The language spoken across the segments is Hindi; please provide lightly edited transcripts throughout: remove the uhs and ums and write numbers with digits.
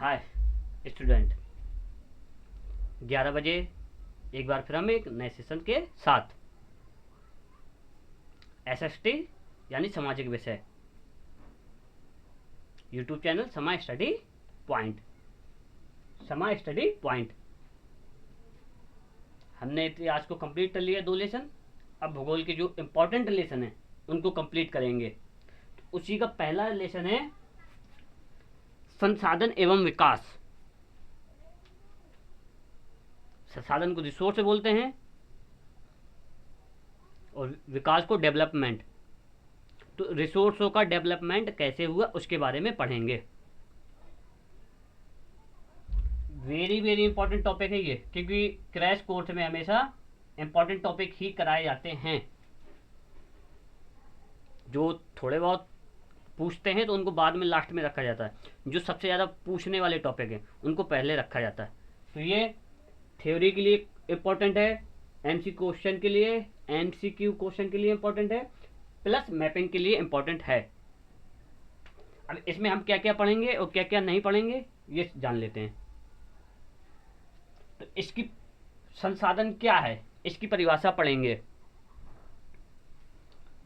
हाय स्टूडेंट, 11 बजे एक बार फिर हम एक नए सेशन के साथ एसएसटी यानी सामाजिक विषय यूट्यूब चैनल समा स्टडी पॉइंट। समा स्टडी पॉइंट हमने आज को कंप्लीट कर लिया 2 लेसन। अब भूगोल के जो इम्पोर्टेंट लेसन है उनको कंप्लीट करेंगे। तो उसी का पहला लेसन है संसाधन एवं विकास। संसाधन को रिसोर्स बोलते हैं और विकास को डेवलपमेंट। तो रिसोर्सों का डेवलपमेंट कैसे हुआ उसके बारे में पढ़ेंगे। वेरी वेरी इंपॉर्टेंट टॉपिक है ये, क्योंकि क्रैश कोर्स में हमेशा इंपॉर्टेंट टॉपिक ही कराए जाते हैं। जो थोड़े बहुत पूछते हैं तो उनको बाद में लास्ट में रखा जाता है। जो सबसे ज़्यादा पूछने वाले टॉपिक हैं उनको पहले रखा जाता है। तो ये थ्योरी के लिए इम्पोर्टेंट है, एमसीक्यू क्वेश्चन के लिए इम्पोर्टेंट है, प्लस मैपिंग के लिए इम्पोर्टेंट है। अब इसमें हम क्या क्या पढ़ेंगे और क्या क्या नहीं पढ़ेंगे ये जान लेते हैं। तो इसकी संसाधन क्या है इसकी परिभाषा पढ़ेंगे।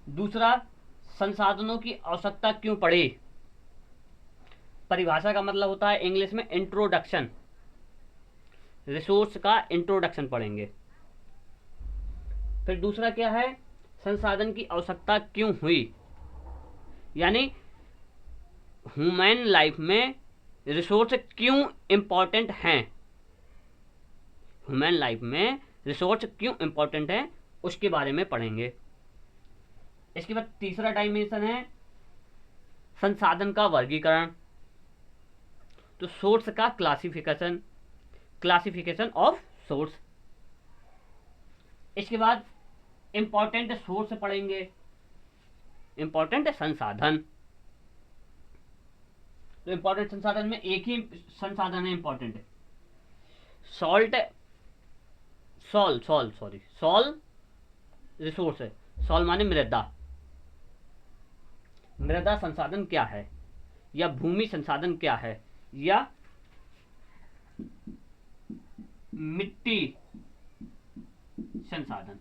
दूसरा, संसाधनों की आवश्यकता क्यों पड़ी। परिभाषा का मतलब होता है इंग्लिश में इंट्रोडक्शन। रिसोर्स का इंट्रोडक्शन पढ़ेंगे। फिर दूसरा क्या है, संसाधन की आवश्यकता क्यों हुई, यानी ह्यूमन लाइफ में रिसोर्स क्यों इंपॉर्टेंट हैं। ह्यूमन लाइफ में रिसोर्स क्यों इंपॉर्टेंट है उसके बारे में पढ़ेंगे। इसके बाद तीसरा डायमेंशन है संसाधन का वर्गीकरण। तो सोर्स का क्लासिफिकेशन ऑफ सोर्स। इसके बाद इंपॉर्टेंट सोर्स पढ़ेंगे, इंपॉर्टेंट संसाधन। तो इंपॉर्टेंट संसाधन में एक ही संसाधन है इंपॉर्टेंट, सॉल रिसोर्स है। सॉल माने मृदा। मृदा संसाधन क्या है, या भूमि संसाधन क्या है, या मिट्टी संसाधन।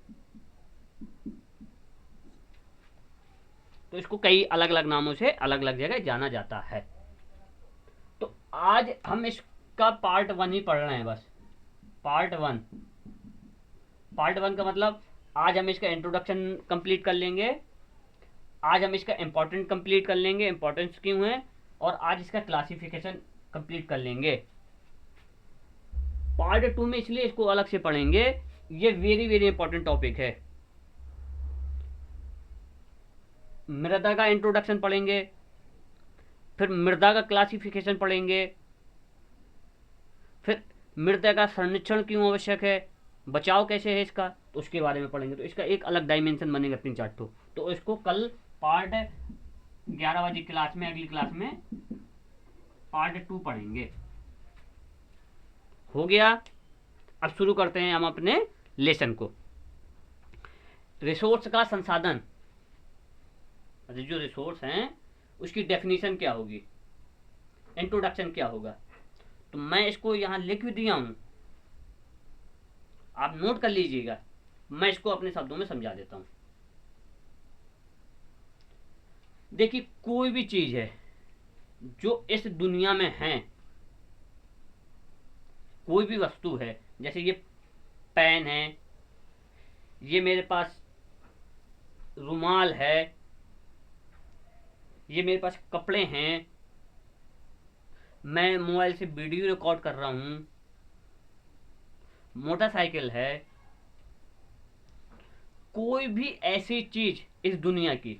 तो इसको कई अलग अलग नामों से अलग अलग जगह जाना जाता है। तो आज हम इसका पार्ट 1 ही पढ़ रहे हैं बस। पार्ट वन का मतलब आज हम इसका इंट्रोडक्शन कंप्लीट कर लेंगे। आज हम इसका इंपॉर्टेंट कंप्लीट कर लेंगे, इंपॉर्टेंस क्यों है, और आज इसका क्लासिफिकेशन कंप्लीट कर लेंगे। पार्ट 2 में इसलिए इसको अलग से पढ़ेंगे, ये वेरी वेरी इंपॉर्टेंट टॉपिक है। मृदा का इंट्रोडक्शन पढ़ेंगे, फिर मृदा का क्लासिफिकेशन पढ़ेंगे, फिर मृदा का संरक्षण क्यों आवश्यक है, बचाव कैसे है इसका, तो उसके बारे में पढ़ेंगे। तो इसका एक अलग डायमेंशन बनेगा 3-4 ठो। तो इसको कल पार्ट 11 बजे क्लास में, अगली क्लास में पार्ट 2 पढ़ेंगे। हो गया। अब शुरू करते हैं हम अपने लेसन को। रिसोर्स का संसाधन, जो रिसोर्स हैं उसकी डेफिनेशन क्या होगी, इंट्रोडक्शन क्या होगा। तो मैं इसको यहां लिख भी दिया हूं, आप नोट कर लीजिएगा। मैं इसको अपने शब्दों में समझा देता हूं। देखिए, कोई भी चीज है जो इस दुनिया में है, कोई भी वस्तु है, जैसे ये पेन है, ये मेरे पास रुमाल है, ये मेरे पास कपड़े हैं, मैं मोबाइल से वीडियो रिकॉर्ड कर रहा हूं, मोटरसाइकिल है, कोई भी ऐसी चीज इस दुनिया की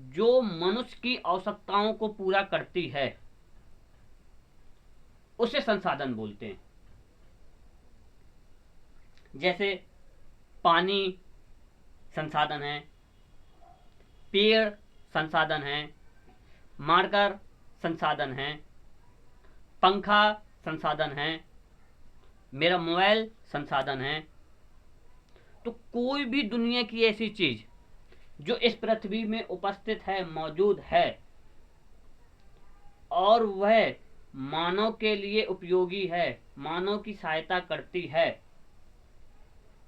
जो मनुष्य की आवश्यकताओं को पूरा करती है उसे संसाधन बोलते हैं। जैसे पानी संसाधन है, पेड़ संसाधन है, मार्कर संसाधन है, पंखा संसाधन है, मेरा मोबाइल संसाधन है। तो कोई भी दुनिया की ऐसी चीज जो इस पृथ्वी में उपस्थित है, मौजूद है, और वह मानव के लिए उपयोगी है, मानव की सहायता करती है,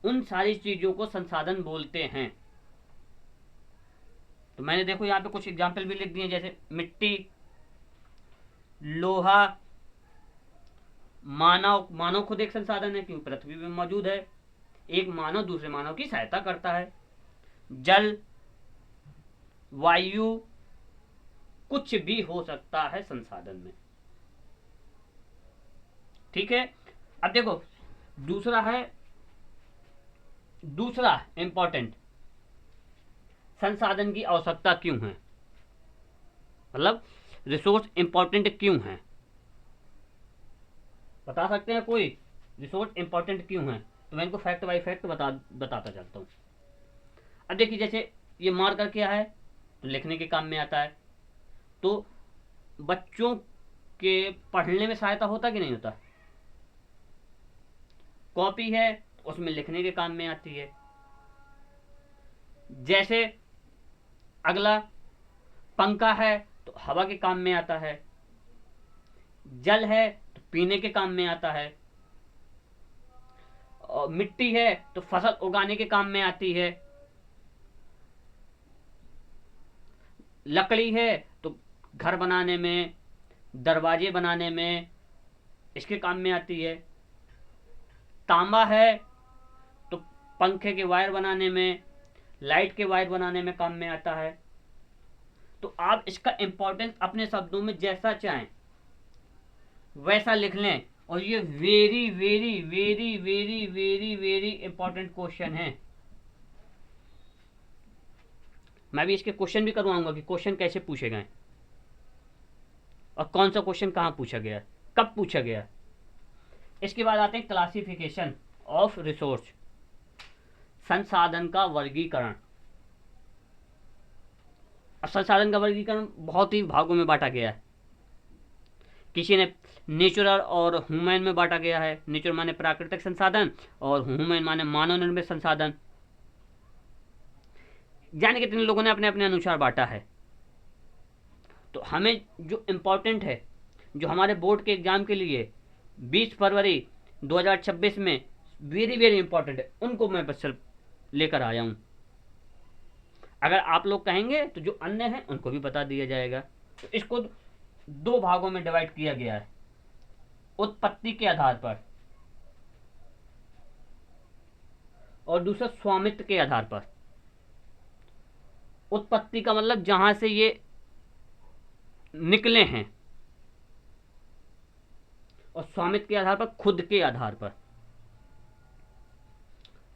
उन सारी चीजों को संसाधन बोलते हैं। तो मैंने देखो यहाँ पे कुछ एग्जाम्पल भी लिख दिए, जैसे मिट्टी, लोहा, मानव, मानव खुद एक संसाधन है क्योंकि पृथ्वी में मौजूद है, एक मानव दूसरे मानव की सहायता करता है, जल, वायु, कुछ भी हो सकता है संसाधन में। ठीक है। अब देखो दूसरा इंपॉर्टेंट, संसाधन की आवश्यकता क्यों है, मतलब रिसोर्स इंपॉर्टेंट क्यों है, बता सकते हैं कोई रिसोर्स इंपॉर्टेंट क्यों है? तो मैं इनको फैक्ट बाय फैक्ट बताता चलता हूँ। अब देखिए, जैसे ये मार्कर क्या है, तो लिखने के काम में आता है, तो बच्चों के पढ़ने में सहायता होता कि नहीं होता। कॉपी है, उसमें लिखने के काम में आती है। जैसे अगला पंखा है तो हवा के काम में आता है, जल है तो पीने के काम में आता है, और मिट्टी है तो फसल उगाने के काम में आती है, लकड़ी है तो घर बनाने में, दरवाजे बनाने में इसके काम में आती है, तांबा है तो पंखे के वायर बनाने में, लाइट के वायर बनाने में काम में आता है। तो आप इसका इंपॉर्टेंस अपने शब्दों में जैसा चाहें वैसा लिख लें, और ये very very very very very very important question है। मैं भी इसके क्वेश्चन भी करवाऊंगा कि क्वेश्चन कैसे पूछे गए और कौन सा क्वेश्चन कहाँ पूछा गया, कब पूछा गया। इसके बाद आते हैं क्लासिफिकेशन ऑफ रिसोर्स, संसाधन का वर्गीकरण। अब संसाधन का वर्गीकरण बहुत ही भागों में बांटा गया है। किसी ने नेचुरल और ह्यूमन में बांटा गया है। नेचुरल माने प्राकृतिक संसाधन और ह्यूमन माने मानव निर्मित संसाधन। जाने कितने लोगों ने अपने अपने अनुसार बांटा है। तो हमें जो इम्पोर्टेंट है, जो हमारे बोर्ड के एग्जाम के लिए 20 फरवरी 2026 में वेरी वेरी इंपॉर्टेंट है, उनको मैं बस लेकर आया हूं। अगर आप लोग कहेंगे तो जो अन्य हैं उनको भी बता दिया जाएगा। तो इसको दो भागों में डिवाइड किया गया है, उत्पत्ति के आधार पर और दूसरा स्वामित्व के आधार पर। उत्पत्ति का मतलब जहां से ये निकले हैं, और स्वामित्व के आधार पर खुद के आधार पर।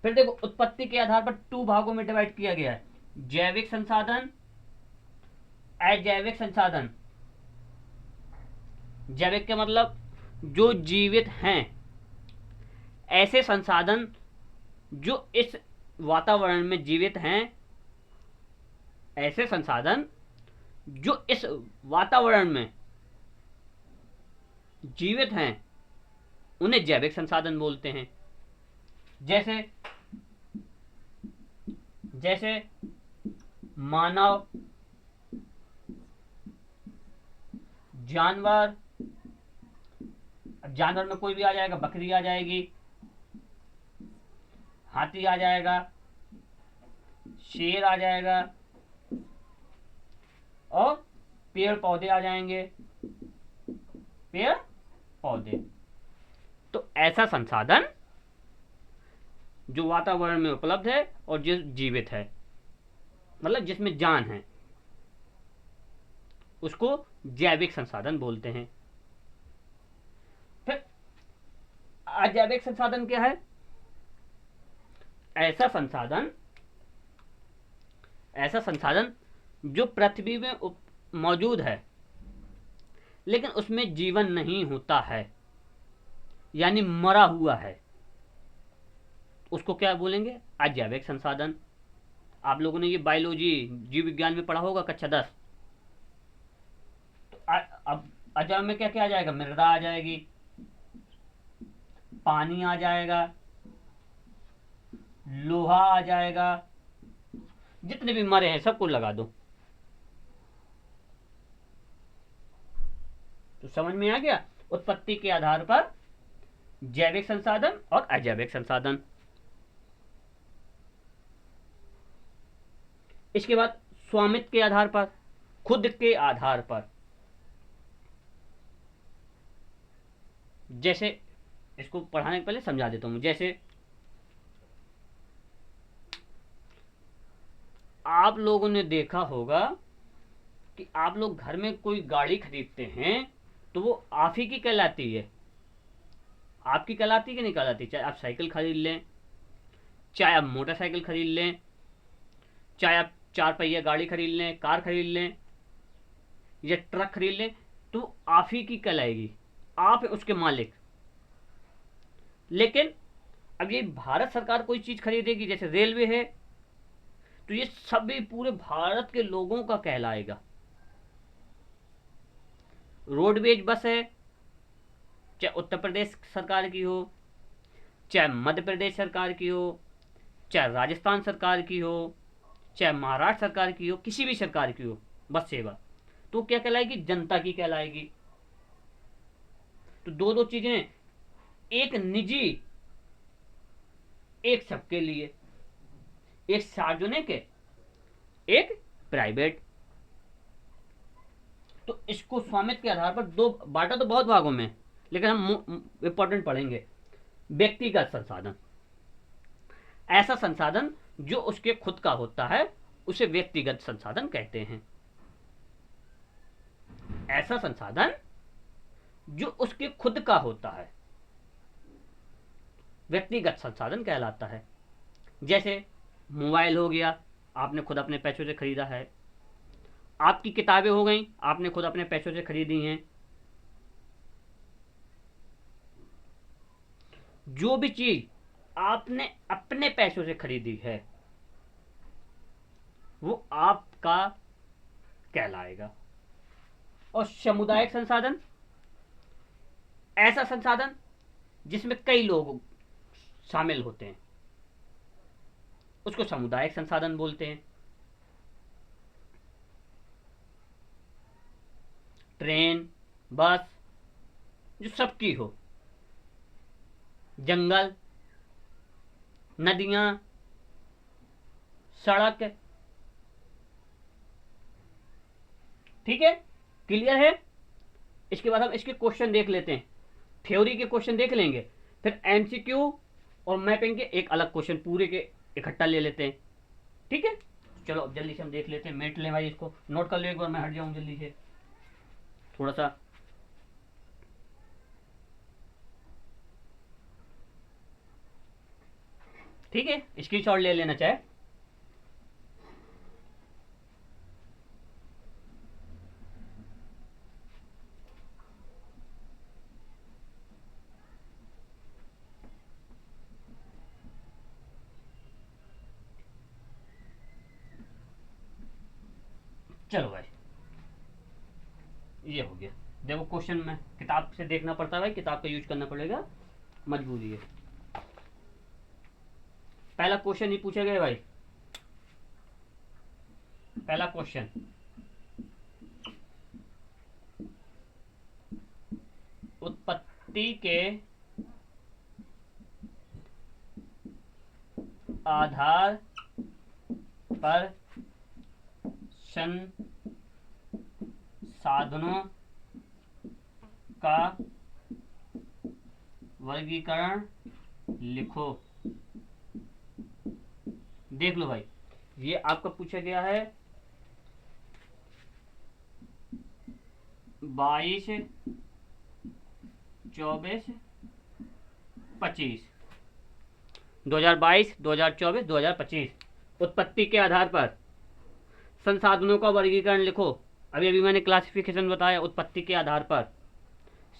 फिर देखो, उत्पत्ति के आधार पर 2 भागों में डिवाइड किया गया है, जैविक संसाधन, अजैविक संसाधन। जैविक के मतलब जो जीवित हैं, ऐसे संसाधन जो इस वातावरण में जीवित हैं, ऐसे संसाधन जो इस वातावरण में जीवित हैं उन्हें जैविक संसाधन बोलते हैं। जैसे जैसे मानव, जानवर, अब जानवर में कोई भी आ जाएगा, बकरी आ जाएगी, हाथी आ जाएगा, शेर आ जाएगा, और पेड़ पौधे आ जाएंगे, पेड़ पौधे। तो ऐसा संसाधन जो वातावरण में उपलब्ध है और जो जीवित है, मतलब जिसमें जान है, उसको जैविक संसाधन बोलते हैं। फिर अजैविक संसाधन क्या है? ऐसा संसाधन जो पृथ्वी में मौजूद है लेकिन उसमें जीवन नहीं होता है, यानी मरा हुआ है, उसको क्या बोलेंगे? अजैविक संसाधन। आप लोगों ने ये बायोलॉजी, जीव विज्ञान में पढ़ा होगा, कक्षा 10। तो अब अजैव में क्या क्या आ जाएगा? मृदा आ जाएगी, पानी आ जाएगा, लोहा आ जाएगा, जितने भी मरे हैं सबको लगा दो। तो समझ में आ गया, उत्पत्ति के आधार पर जैविक संसाधन और अजैविक संसाधन। इसके बाद स्वामित्व के आधार पर, खुद के आधार पर, जैसे इसको पढ़ाने के पहले समझा देता हूं। जैसे आप लोगों ने देखा होगा कि आप लोग घर में कोई गाड़ी खरीदते हैं तो वो आप ही की कहलाती है, आपकी कहलाती है कि नहीं कहलाती। चाहे आप साइकिल खरीद लें, चाहे आप मोटरसाइकिल खरीद लें, चाहे आप 4 पहिया गाड़ी खरीद लें, कार खरीद लें या ट्रक खरीद लें, तो आप ही की कहलाएगी, आप उसके मालिक। लेकिन अब ये भारत सरकार कोई चीज खरीदेगी, जैसे रेलवे है, तो ये सभी पूरे भारत के लोगों का कहलाएगा। रोडवेज बस है, चाहे उत्तर प्रदेश सरकार की हो, चाहे मध्य प्रदेश सरकार की हो, चाहे राजस्थान सरकार की हो, चाहे महाराष्ट्र सरकार की हो, किसी भी सरकार की हो बस सेवा, तो क्या कहलाएगी, जनता की कहलाएगी। तो दो दो चीजें, एक निजी, एक सबके लिए, एक सार्वजनिक, एक प्राइवेट। तो इसको स्वामित्व के आधार पर दो बांटा तो बहुत भागों में, लेकिन हम इंपॉर्टेंट पढ़ेंगे। व्यक्तिगत संसाधन, ऐसा संसाधन जो उसके खुद का होता है उसे व्यक्तिगत संसाधन कहते हैं। ऐसा संसाधन जो उसके खुद का होता है व्यक्तिगत संसाधन कहलाता है। जैसे मोबाइल हो गया, आपने खुद अपने पैसों से खरीदा है। आपकी किताबें हो गई, आपने खुद अपने पैसों से खरीदी हैं। जो भी चीज आपने अपने पैसों से खरीदी है वो आपका कहलाएगा। और सामुदायिक संसाधन, ऐसा संसाधन जिसमें कई लोग शामिल होते हैं, उसको सामुदायिक संसाधन बोलते हैं। ट्रेन, बस जो सबकी हो, जंगल, नदियां, सड़क, ठीक है, क्लियर है। इसके बाद हम इसके क्वेश्चन देख लेते हैं, थ्योरी के क्वेश्चन देख लेंगे, फिर एमसीक्यू और मैपिंग के एक अलग क्वेश्चन पूरे के इकट्ठा ले लेते हैं, ठीक है। चलो अब जल्दी से हम देख लेते हैं, मेट लें भाई, इसको नोट कर लो एक बार, मैं हट जाऊं जल्दी से थोड़ा सा। ठीक है, स्क्रीनशॉट ले लेना चाहे। चलो भाई, ये हो गया। देखो क्वेश्चन में किताब से देखना पड़ता है भाई, किताब का यूज करना पड़ेगा, मजबूरी है। पहला क्वेश्चन ही पूछा गया भाई, पहला क्वेश्चन, उत्पत्ति के आधार पर संसाधनों का वर्गीकरण लिखो। देख लो भाई, ये आपका पूछा गया है 22, 24, 25, 2022, 2024, 2025। उत्पत्ति के आधार पर संसाधनों का वर्गीकरण लिखो। अभी अभी मैंने क्लासिफिकेशन बताया, उत्पत्ति के आधार पर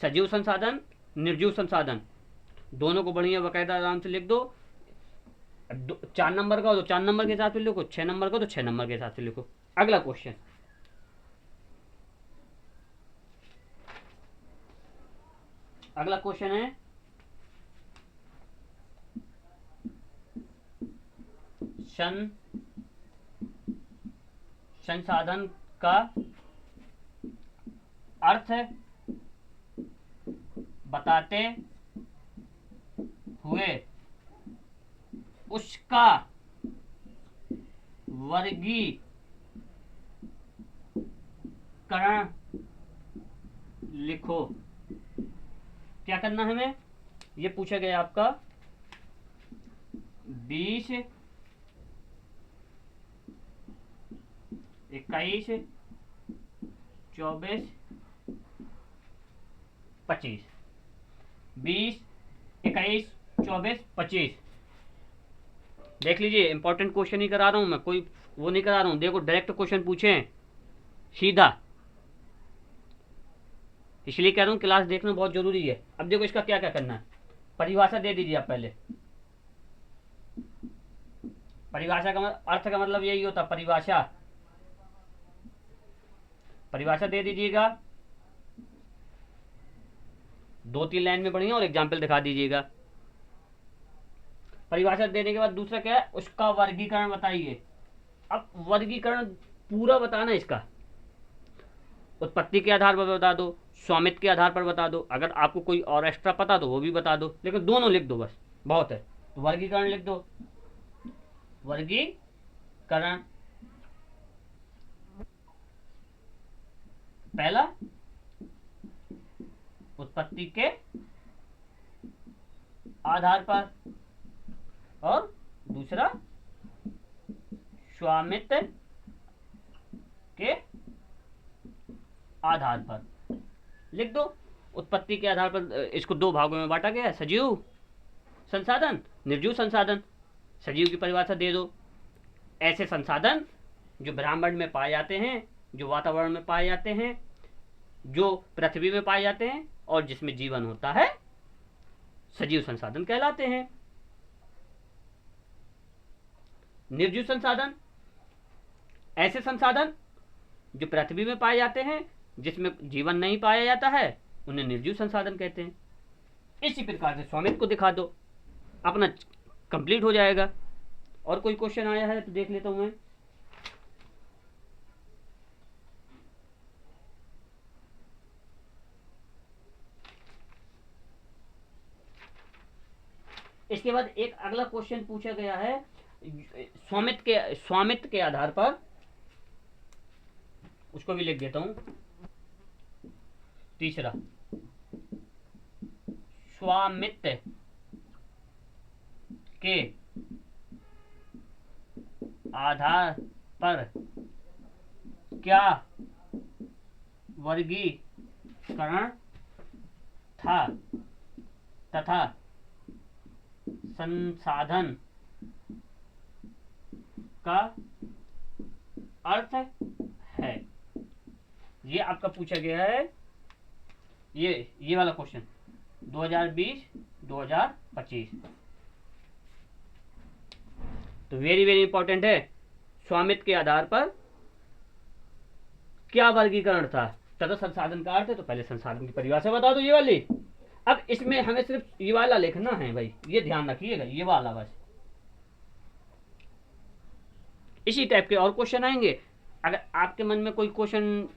सजीव संसाधन, निर्जीव संसाधन, दोनों को बढ़िया बकायदा आराम से लिख दो। 4 नंबर का हो तो 4 नंबर के हिसाब से लिखो, 6 नंबर का तो 6 नंबर के हिसाब से लिखो। अगला क्वेश्चन, अगला क्वेश्चन है संसाधन का अर्थ बताते हुए उसका वर्गीकरण लिखो। क्या करना है हमें, ये पूछा गया आपका 20, 21, 24, 25। 20, 21, 24, 25 देख लीजिए, इंपॉर्टेंट क्वेश्चन ही करा रहा हूं मैं, कोई वो नहीं करा रहा हूं। देखो डायरेक्ट क्वेश्चन पूछे सीधा, इसलिए कह रहा हूं क्लास देखना बहुत जरूरी है। अब देखो इसका क्या क्या करना है, परिभाषा दे दीजिए आप पहले। परिभाषा का अर्थ का मतलब यही होता, परिभाषा। परिभाषा दे दीजिएगा 2-3 लाइन में बढ़िया, और एग्जाम्पल दिखा दीजिएगा। परिभाषा देने के बाद दूसरा क्या है, उसका वर्गीकरण बताइए। अब वर्गीकरण पूरा बताना है इसका, उत्पत्ति के आधार पर बता दो, स्वामित्व के आधार पर बता दो, अगर आपको कोई और एक्स्ट्रा पता तो वो भी बता दो, लेकिन दोनों लिख दो बस, बहुत है। तो वर्गीकरण लिख दो। वर्गीकरण पहला उत्पत्ति के आधार पर, और दूसरा स्वामित्व के आधार पर। लिख दो। उत्पत्ति के आधार पर इसको 2 भागों में बांटा गया है, सजीव संसाधन, निर्जीव संसाधन। सजीव की परिभाषा दे दो, ऐसे संसाधन जो ब्रह्मांड में पाए जाते हैं, जो वातावरण में पाए जाते हैं, जो पृथ्वी में पाए जाते हैं, और जिसमें जीवन होता है, सजीव संसाधन कहलाते हैं। निर्जीव संसाधन, ऐसे संसाधन जो पृथ्वी में पाए जाते हैं, जिसमें जीवन नहीं पाया जाता है, उन्हें निर्जीव संसाधन कहते हैं। इसी प्रकार से स्वामित्व को दिखा दो, अपना कंप्लीट हो जाएगा। और कोई क्वेश्चन आया है तो देख लेता हूं मैं। इसके बाद एक अगला क्वेश्चन पूछा गया है स्वामित्व के आधार पर, उसको भी लिख देता हूं। तीसरा, स्वामित्व के आधार पर क्या वर्गीकरण था तथा संसाधन का अर्थ है। ये आपका पूछा गया है, ये वाला क्वेश्चन 2020-2025। तो वेरी वेरी इंपॉर्टेंट है। स्वामित्व के आधार पर क्या वर्गीकरण था तथा संसाधन का अर्थ है, तो पहले संसाधन की परिभाषा बता दो, ये वाली। अब इसमें हमें सिर्फ ये वाला लिखना है भाई, ये ध्यान रखिएगा, ये वाला बस। इसी टाइप के और क्वेश्चन आएंगे। अगर आपके मन में कोई क्वेश्चन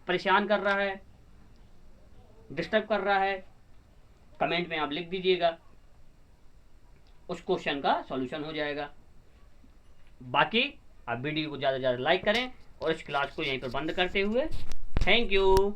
परेशान कर रहा है, डिस्टर्ब कर रहा है, कमेंट में आप लिख दीजिएगा, उस क्वेश्चन का सॉल्यूशन हो जाएगा। बाकी आप वीडियो को ज़्यादा से ज़्यादा लाइक करें, और इस क्लास को यहीं पर बंद करते हुए थैंक यू।